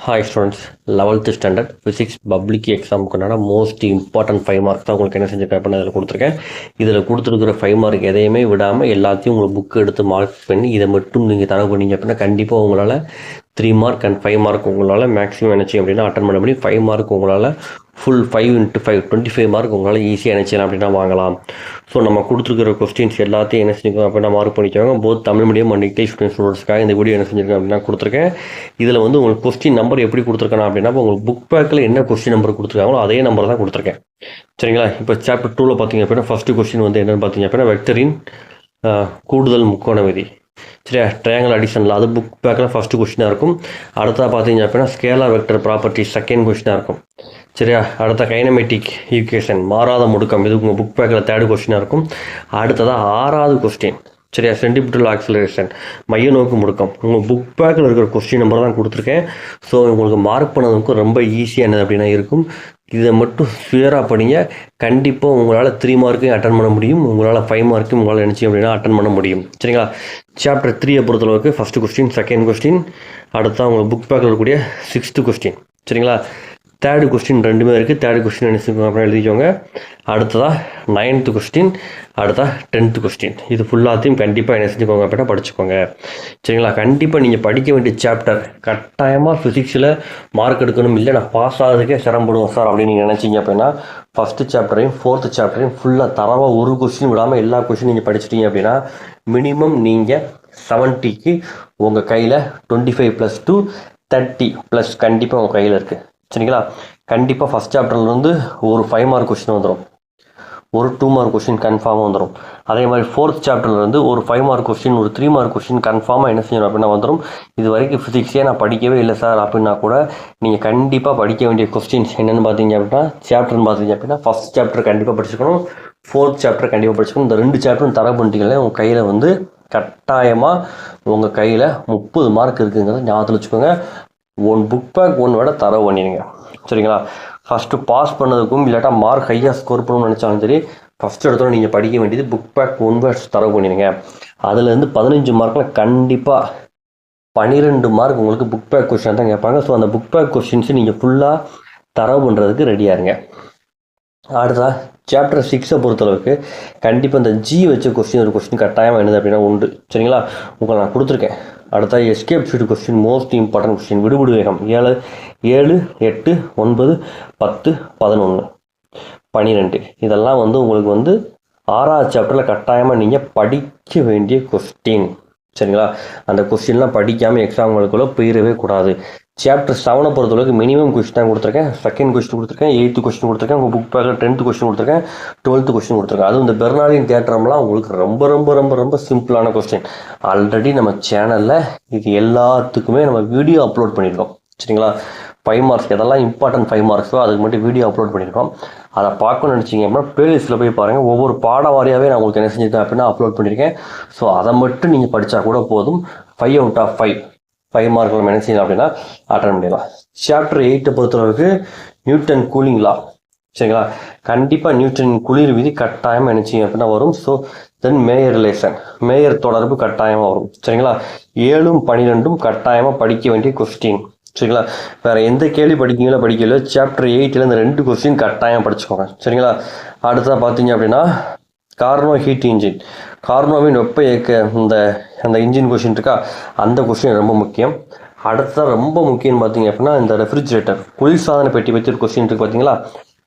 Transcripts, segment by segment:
Hi students, 11th standard physics public எக்ஸாமுக்குனால most important 5 mark தான் உங்களுக்கு என்ன செஞ்சுருக்கேன் அப்படின்னு இதில் கொடுத்துருக்கேன். இதில் கொடுத்துருக்கிற 5 மார்க் எதையுமே விடாமல் எல்லாத்தையும் உங்களுக்கு புக்கு எடுத்து மார்க் பண்ணி இதை மட்டும் நீங்கள் தரவு பண்ணீங்க அப்படின்னா கண்டிப்பாக உங்களால் 3 மார்க் அண்ட் 5 மார்க் உங்களால் மேக்ஸிமம் நினச்சி அப்படின்னா அட்டன் பண்ண முடியும். 5 மார்க் உங்களால் ஃபுல் 5 × 5 25 மார்க் உங்களால் ஈஸியாக நினச்சிக்கலாம் அப்படின்னா வாங்கலாம். ஸோ நம்ம கொடுத்துருக்கிற கொஸ்டின்ஸ் எல்லாத்தையும் என்ன செஞ்சுக்கோங்க அப்படின்னா மார்க் பண்ணிக்கோங்க. Both Tamil medium and English ஸ்டூடெண்ட்ஸ்க்காக இந்த வீடியோ என்ன செஞ்சுருக்கேன் அப்படின்னா கொடுத்துருக்கேன். இதில் வந்து உங்களுக்கு கொஸ்டின் நம்பர் எப்படி கொடுத்துருக்கேன் அப்படின்னா உங்களுக்கு புக் பேக்கில் என்ன கொஸ்டின் நம்பர் கொடுத்துருக்காங்களோ அதே நம்பர் தான் கொடுத்துருக்கேன். சரிங்களா? இப்போ சாப்டர் 2ல் பார்த்தீங்க அப்படின்னா ஃபஸ்ட்டு கொஸ்டின் வந்து என்னென்னு பார்த்தீங்க அப்படின்னா வெக்டரின் கூடுதல் முக்கோண விதி. சரியா? ட்ரையாங்கல் அடிஷனில் அது புக் பேக்கில் ஃபஸ்ட்டு கொஸ்டினாக இருக்கும். அடுத்தா பார்த்தீங்க அப்படின்னா ஸ்கேலார் வெக்டர் ப்ராப்பர்ட்டி செகண்ட் கொஸ்டினாக இருக்கும். சரியா? அடுத்த கைனமெட்டிக் ஈக்குவேஷன் மாறாத முடுக்கம் இது உங்கள் புக் பேக்கில் தேர்டு கொஸ்டினாக இருக்கும். அடுத்ததாக 6வது கொஸ்டின். சரியா? சென்டிபிட்டல் ஆக்சிலரேஷன் மைய நோக்கு முடுக்கம் உங்கள் புக் பேக்கில் இருக்கிற கொஸ்டின் நம்பர் தான் கொடுத்துருக்கேன். ஸோ உங்களுக்கு மார்க் பண்ணதுக்கும் ரொம்ப ஈஸியானது அப்படின்னா இருக்கும். இதை மட்டும் சுயராக படிங்க. கண்டிப்பாக உங்களால் 3 மார்க்கையும் அட்டன் பண்ண முடியும். உங்களால் 5 மார்க்கையும் உங்களால் நினச்சி அப்படின்னா அட்டன் பண்ண முடியும். சரிங்களா? சாப்டர் 3 பொறுத்தளவுக்கு ஃபஸ்ட்டு கொஸ்டின் செகண்ட் கொஸ்டின் அடுத்தா உங்கள் புக் பேக்கில் இருக்கக்கூடிய 6th கொஸ்டின். சரிங்களா? தேர்டு கொஸ்டின் ரெண்டுமே இருக்குது. தேர்டு கொஸ்டின் நினச்சிக்கோங்க அப்புறம் எழுதிக்கோங்க. அடுத்ததாக 9th கொஸ்டின் அடுத்தா 10th கொஸ்டின். இது ஃபுல்லாத்தையும் கண்டிப்பாக என்ன செஞ்சுக்கோங்க அப்படின்னா படிச்சுக்கோங்க. சரிங்களா? கண்டிப்பாக நீங்கள் படிக்க வேண்டிய சாப்டர் கட்டாயமாக ஃபிசிக்ஸில் மார்க் எடுக்கணும். இல்லை நான் பாஸ் ஆகிறதுக்கே சிரமப்படுவோம் சார் அப்படின்னு நீங்கள் நினச்சிங்க அப்படின்னா ஃபஸ்ட்டு சாப்டரையும் 4th சாப்டரையும் ஃபுல்லாக தரவாக ஒரு கொஸ்டின் விடாமல் எல்லா கொஸ்டின் நீங்கள் படிச்சிட்டிங்க அப்படின்னா மினிமம் நீங்கள் 70க்கு உங்கள் கையில் 25 + 2 30+ கண்டிப்பாக உங்கள் கையில் இருக்குது. சரிங்களா? கண்டிப்பாக ஃபஸ்ட் சாப்டர்லேருந்து ஒரு 5 மார்க் கொஸ்டின் வந்துடும். ஒரு 2 மார்க் கொஸ்டின் கன்ஃபார்மாக வந்துடும். அதே மாதிரி 4th சாப்டர்லேருந்து ஒரு 5 மார்க் கொஸ்டின் ஒரு 3 மார்க் கொஸ்டின் கன்ஃபார்மாக என்ன செய்யணும் அப்படின்னா வந்துடும். இது வரைக்கும் ஃபிசிக்ஸே நான் படிக்கவே இல்லை சார் அப்படின்னா கூட நீங்கள் கண்டிப்பாக படிக்க வேண்டிய கொஸ்டின்ஸ் என்னென்னு பார்த்தீங்க அப்படின்னா சாப்டர்னு பார்த்தீங்க அப்படின்னா ஃபஸ்ட் சாப்டர் கண்டிப்பாக படிச்சுக்கணும். 4th சாப்டர் கண்டிப்பாக படிச்சுக்கணும். இந்த 2 சாப்டரும் தர பண்ணிட்டீங்களே உங்கள் கையில் வந்து கட்டாயமாக உங்கள் கையில் 30 மார்க் இருக்குங்கிறத ஞாபகத்தில் வச்சுக்கோங்க. ஒன் புக் பேக் ஒன் விட தரவு பண்ணிடுங்க. சரிங்களா? ஃபஸ்ட்டு பாஸ் பண்ணதுக்கும் இல்லாட்டா மார்க் ஹையாக ஸ்கோர் பண்ணணும்னு நினச்சாலும் சரி ஃபஸ்ட்டு இடத்துல நீங்கள் படிக்க வேண்டியது புக் பேக் ஒன் வேர்ட்ஸ் தரவு பண்ணிடுங்க. அதுலேருந்து 15 மார்க்கில் கண்டிப்பாக 12 மார்க் உங்களுக்கு புக் பேக் கொஸ்டின் தான் கேட்பாங்க. ஸோ அந்த புக் பேக் கொஸ்டின்ஸு நீங்கள் ஃபுல்லாக தரவு பண்ணுறதுக்கு ரெடியாக இருங்க. அடுத்தா சாப்டர் 6 பொறுத்தளவுக்கு கண்டிப்பாக இந்த ஜி வச்ச கொஸ்டின் ஒரு கொஸ்டின் கட்டாயமாக என்னது அப்படின்னா உண்டு. சரிங்களா? உங்களை நான் கொடுத்துருக்கேன். அடுத்தா escape sheet question most important question விடுபடு வேகம் 7 8 9 10 11 12 இதெல்லாம் வந்து உங்களுக்கு வந்து 6வது சாப்டரில் கட்டாயமாக நீங்கள் படிக்க வேண்டிய கொஸ்டின். சரிங்களா? அந்த கொஸ்டின்லாம் படிக்காமல் எக்ஸாம்களுக்குள்ளே போயிடவே கூடாது. சாப்டர் 7 பொறுத்தளவுக்கு மினிமம் கொஸ்டின் தான் கொடுத்துருக்கேன். செகண்ட் கொஸ்டின் கொடுத்துருக்கேன். 8th கொஸ்டின் கொடுத்துருக்கேன். உங்கள் புக் பேக்கில் 10th கொஸ்டின் கொடுத்துருக்கேன். 12th கொஸ்டின் கொடுத்துருக்கேன். அதுவும் இந்த பெர்னாலின் தேட்டரம்லாம் உங்களுக்கு ரொம்ப ரொம்ப ரொம்ப ரொம்ப சிம்பிளான கொஸ்டின். ஆல்ரெடி நம்ம சேனலில் இது எல்லாத்துக்குமே நம்ம வீடியோ அப்லோட் பண்ணியிருக்கோம். சரிங்களா? 5 மார்க்ஸ் எதெல்லாம் இம்பார்ட்டன்ட் 5 மார்க்ஸோ அதுக்கு மட்டும் வீடியோ அப்லோட் பண்ணியிருக்கோம். அதை பார்க்கணும்னு நினச்சிங்க அப்படின்னா ப்ளேலிஸ்ட்டில் போய் பாருங்கள். ஒவ்வொரு பாட வாரியாகவே நான் உங்களுக்கு என்ன செஞ்சுருக்கேன் அப்படின்னா அப்லோட் பண்ணியிருக்கேன். ஸோ அதை மட்டும் நீங்கள் படித்தா கூட போதும். 5 out of 5 மார்க்கில் நம்ம என்ன செய்யலாம் அப்படின்னா அட்டன் பண்ணிடலாம். சாப்டர் 8 பொறுத்தளவுக்கு நியூட்டன் கூலிங் லா. சரிங்களா? கண்டிப்பாக நியூட்டன் குளிர் விதி கட்டாயமாக என்ன செய்யும் அப்படின்னா வரும். So then mayor relation mayor தொடர்பு கட்டாயமாக வரும். சரிங்களா? 7 12 கட்டாயமாக படிக்க வேண்டிய கொஸ்டின். சரிங்களா? வேறு எந்த கேள்வி படிக்கலையோ சாப்டர் 8ல் இந்த 2 கொஸ்டின் கட்டாயம் படிச்சுக்கோங்க. சரிங்களா? அடுத்ததாக பார்த்தீங்க அப்படின்னா கார்னோ ஹீட் இன்ஜின் கார்னோவின் வெப்ப இயக்க அந்த இன்ஜின் கொஸ்டின் இருக்கா அந்த கொஸ்டின் ரொம்ப முக்கியம். அடுத்ததாக ரொம்ப முக்கியம் பார்த்தீங்க அப்படின்னா இந்த ரெஃப்ரிஜிரேட்டர் குளிர்சாதன பெட்டி பற்றி ஒரு கொஸ்டின் இருக்குது பார்த்தீங்களா?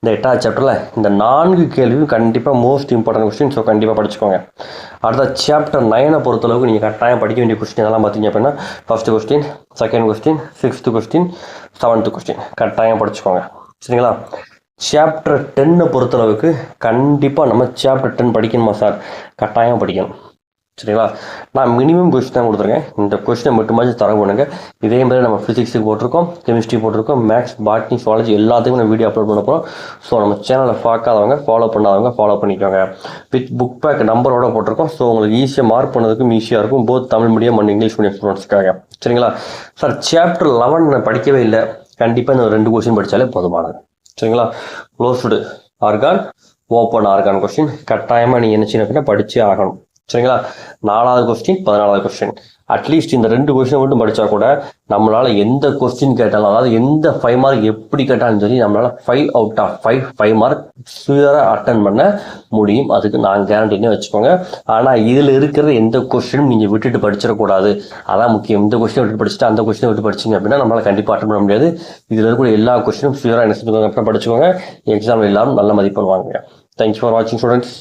இந்த 8வது சாப்டரில் இந்த 4 கேள்வியும் கண்டிப்பாக மோஸ்ட் இம்பார்ட்டன்ட் கொஸ்டின். ஸோ கண்டிப்பாக படிச்சுக்கோங்க. அடுத்த சாப்டர் 9 பொறுத்தளவுக்கு நீங்கள் கட்டாயம் படிக்க வேண்டிய கொஸ்டின் எல்லாம் பார்த்தீங்க அப்படின்னா first question second question 6th question 7th question கட்டாயம் படிச்சுக்கோங்க. சரிங்களா? சாப்டர் 10 பொறுத்தளவுக்கு கண்டிப்பாக நம்ம சாப்டர் 10 படிக்கணுமா சார்? கட்டாயம் படிக்கணும். சரிங்களா? நான் மினிமம் கொஸ்டின் தான் கொடுத்துருக்கேன். இந்த கொஸ்டினை மட்டுமாச்சும் தரவு பண்ணுங்க. இதே மாதிரி நம்ம ஃபிசிக்ஸுக்கு போட்டிருக்கோம், கெமிஸ்ட்ரி போட்டிருக்கோம், மேக்ஸ் பாட்னி சுவாலஜி எல்லாத்துக்கும் நம்ம வீடியோ அப்லோட் பண்ண போகிறோம். ஸோ நம்ம சேனலை பார்க்காதவங்க ஃபாலோ பண்ணாதவங்க ஃபாலோ பண்ணிக்கோங்க. வித் புக் பேக் நம்பரோட போட்டிருக்கோம். ஸோ உங்களுக்கு ஈஸியாக மார்க் பண்ணதுக்கும் ஈஸியாக இருக்கும். Both Tamil medium and English medium ஸ்டூடெண்ட்ஸ்க்காக. சரிங்களா? சார் சாப்டர் 11 நான் படிக்கவே இல்லை. கண்டிப்பாக இந்த 2 கொஸ்டின் படித்தாலே போதுமானது. சரிங்களா? Closed argon open argon question கட்டாயமாக நீங்கள் என்ன செய்யணும் அப்படின்னா படித்தே ஆகணும். சரிங்களா? 4வது கொஸ்டின் 14வது கொஸ்டின் அட்லீஸ்ட் இந்த 2 கொஸ்டின் மட்டும் படித்தா கூட நம்மளால் எந்த கொஸ்டின் கேட்டாலும், அதாவது எந்த 5 மார்க் எப்படி கேட்டாலும் சரி, நம்மளால் 5 அவுட் ஆஃப் 5 மார்க் ஷூராக அட்டன் பண்ண முடியும். அதுக்கு நான் கேரண்டினே வச்சுக்கோங்க. ஆனால் இதில் இருக்கிற எந்த கொஸ்டினும் நீங்கள் விட்டுட்டு படிச்சிடக்கூடாது. அதான் முக்கியம். இந்த கொஸ்டினை விட்டு படிச்சுட்டு அந்த கொஸ்டினை விட்டு படிச்சிங்க அப்படின்னா நம்மளால் கண்டிப்பாக அட்டன் பண்ண முடியாது. இதில் இருக்கிற எல்லா கொஸ்டினும் ஷூராக என்ன செஞ்சுக்கோங்க, படிச்சுக்கோங்க. எக்ஸாம் எல்லாரும் நல்ல மதிப்பெண் வாங்குங்க. தேங்க்யூ ஃபார் வாட்சிங் ஸ்டூடெண்ட்ஸ்.